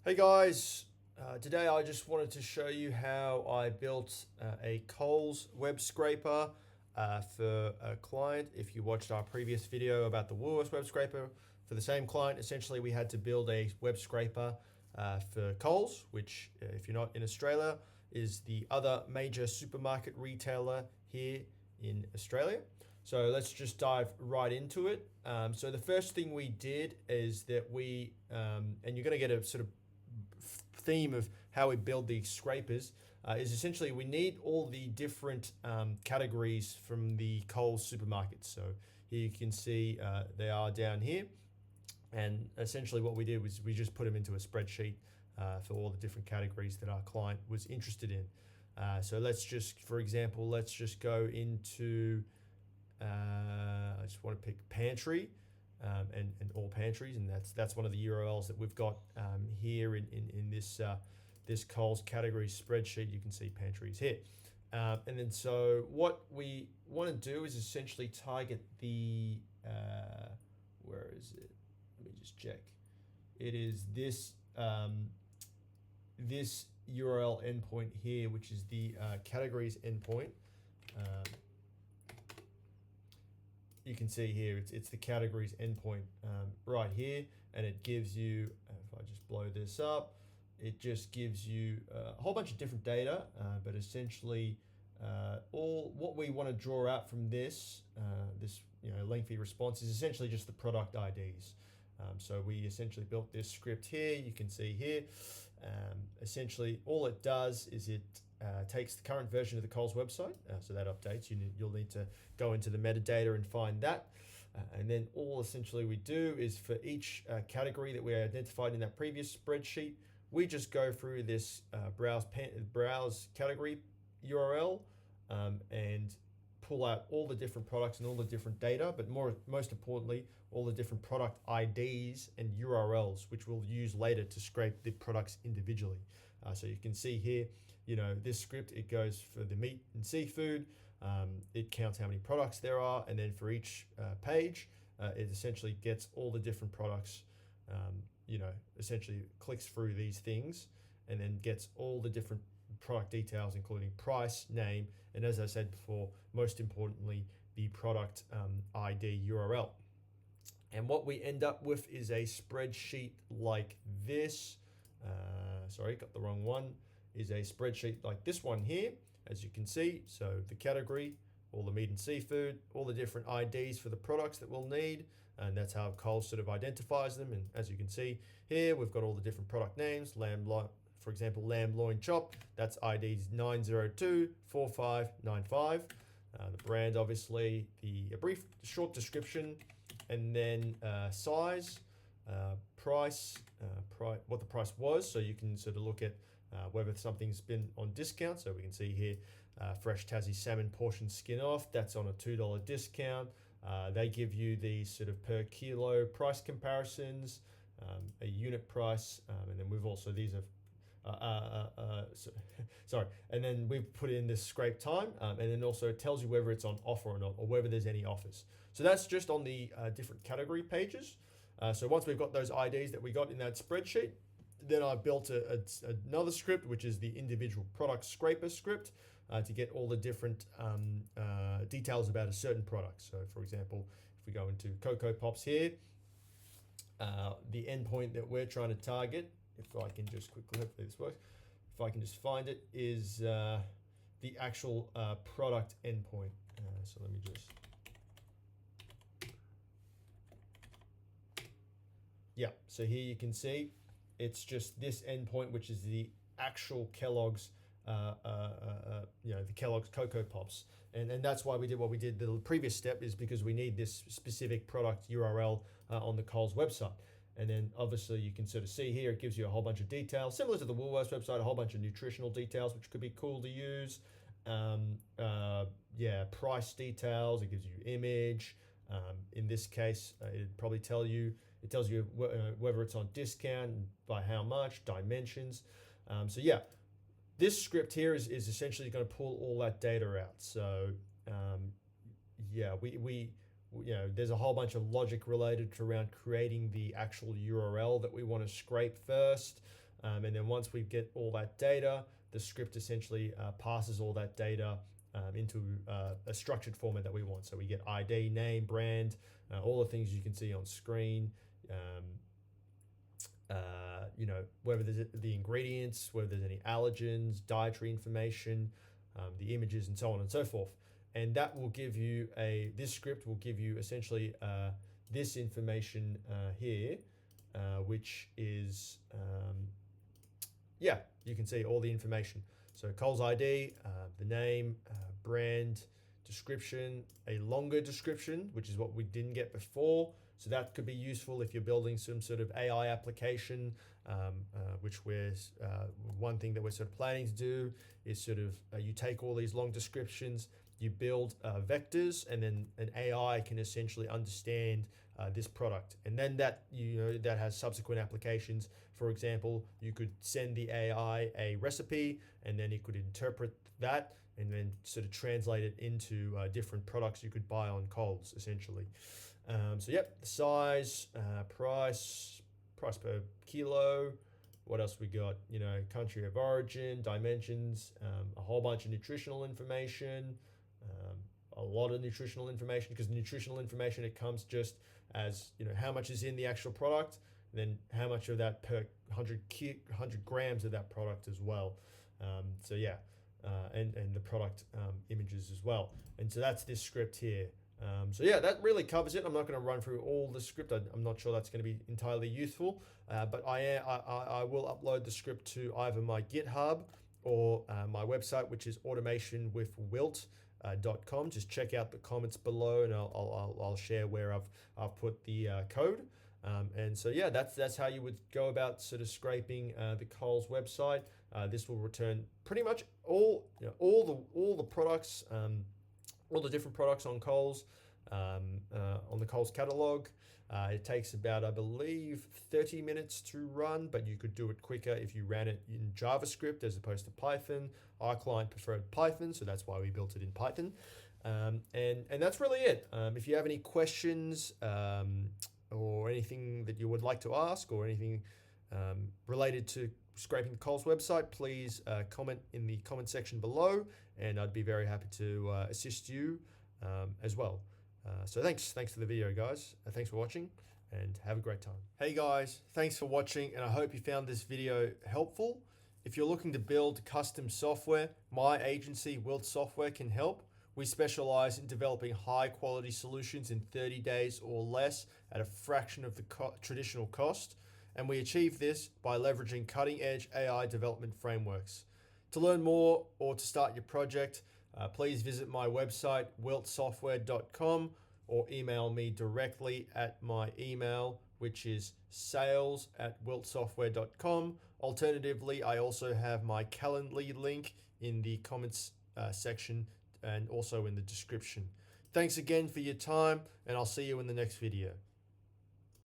Hey guys, today I just wanted to show you how I built a Coles web scraper for a client. If you watched our previous video about the Woolworths web scraper for the same client, essentially we had to build a web scraper for Coles, which if you're not in Australia, is the other major supermarket retailer here in Australia. So let's just dive right into it. So the first thing we did is that and you're going to get a sort of theme of how we build these scrapers is essentially we need all the different categories from the Coles supermarkets. So here you can see they are down here. And essentially what we did was we just put them into a spreadsheet for all the different categories that our client was interested in. So let's just, for example, let's just go into, I just want to pick pantry. And all pantries, and that's one of the URLs that we've got here in this Coles category spreadsheet. You can see pantries here, and then so what we want to do is essentially target the where is it? Let me just check. It is this URL endpoint here, which is the categories endpoint. You can see here it's the categories endpoint right here, and it gives you, if I just blow this up, it just gives you a whole bunch of different data, but essentially all what we want to draw out from this lengthy response is essentially just the product IDs. So we essentially built this script here. You can see here, essentially all it does is it takes the current version of the Coles website, so that updates. You'll need to go into the metadata and find that. And then all essentially we do is for each category that we identified in that previous spreadsheet, we just go through this browse category URL and pull out all the different products and all the different data, but most importantly, all the different product IDs and URLs, which we'll use later to scrape the products individually. So you can see here, this script, it goes for the meat and seafood. It counts how many products there are, and then for each page, it essentially gets all the different products, essentially clicks through these things and then gets all the different product details, including price, name, and as I said before, most importantly, the product ID URL. And what we end up with is a spreadsheet like this. Sorry, got the wrong one. Is a spreadsheet like this one here, as you can see. So the category, all the meat and seafood, all the different IDs for the products that we'll need, and that's how Coles sort of identifies them. And as you can see here, we've got all the different product names. For example, lamb loin chop, that's IDs 9024595. The brand, obviously, a brief, short description, and then size, price, what the price was, so you can sort of look at whether something's been on discount. So we can see here, fresh Tassie salmon portion skin off, that's on a $2 discount. They give you these sort of per kilo price comparisons, a unit price, and then we've also, these are sorry, and then we've put in this scrape time, and then also it tells you whether it's on offer or not, or whether there's any offers. So that's just on the different category pages. So once we've got those IDs that we got in that spreadsheet, then I built another script, which is the individual product scraper script, to get all the different details about a certain product. So for example, if we go into Cocoa Pops here, the endpoint that we're trying to target, if I can just quickly, hopefully this works, if I can just find it, is the actual product endpoint. So let me just, yeah, so here you can see, it's just this endpoint, which is the actual Kellogg's, the Kellogg's Cocoa Pops. And that's why we did what we did. The previous step is because we need this specific product URL on the Coles website. And then obviously you can sort of see here, it gives you a whole bunch of details, similar to the Woolworths website, a whole bunch of nutritional details, which could be cool to use. Price details, it gives you image. In this case, it tells you whether it's on discount, by how much, dimensions. This script here is essentially going to pull all that data out. So there's a whole bunch of logic related to around creating the actual URL that we want to scrape first. And then once we get all that data, the script essentially passes all that data into a structured format that we want. So we get ID, name, brand, all the things you can see on screen. You know, whether there's the ingredients, whether there's any allergens, dietary information, the images, and so on and so forth. And that will give you this script will give you essentially this information here, which is, yeah, you can see all the information. So Coles ID, the name, brand, description, a longer description, which is what we didn't get before. So that could be useful if you're building some sort of AI application, which one thing that we're sort of planning to do is sort of you take all these long descriptions, you build vectors, and then an AI can essentially understand this product, and then that has subsequent applications. For example, you could send the AI a recipe, and then it could interpret that and then sort of translate it into different products you could buy on Coles, essentially. So yep, the size, price per kilo. What else we got? You know, country of origin, dimensions, a whole bunch of nutritional information, a lot of nutritional information, because nutritional information, it comes just as, you know, how much is in the actual product, and then how much of that per 100 grams of that product as well. So yeah, and the product images as well. And so that's this script here. So yeah, that really covers it. I'm not going to run through all the script. I'm not sure that's going to be entirely useful, but I will upload the script to either my GitHub or my website, which is automationwithwilt.com. Just check out the comments below, and I'll share where I've put the code. And so yeah, that's how you would go about sort of scraping the Coles website. This will return pretty much all the products. All the different products on Coles, on the Coles catalog. It takes about, I believe, 30 minutes to run, but you could do it quicker if you ran it in JavaScript as opposed to Python. Our client preferred Python, so that's why we built it in Python. And that's really it. If you have any questions or anything that you would like to ask, or anything related to scraping the Coles website, please comment in the comment section below, and I'd be very happy to assist you as well. So thanks for the video, guys. Thanks for watching, and have a great time. Hey guys, thanks for watching, and I hope you found this video helpful. If you're looking to build custom software, my agency Wiltsoftware can help. We specialize in developing high quality solutions in 30 days or less at a fraction of the traditional cost. And we achieve this by leveraging cutting-edge AI development frameworks. To learn more or to start your project, please visit my website, wiltsoftware.com, or email me directly at my email, which is sales@wiltsoftware.com. Alternatively, I also have my Calendly link in the comments section and also in the description. Thanks again for your time, and I'll see you in the next video.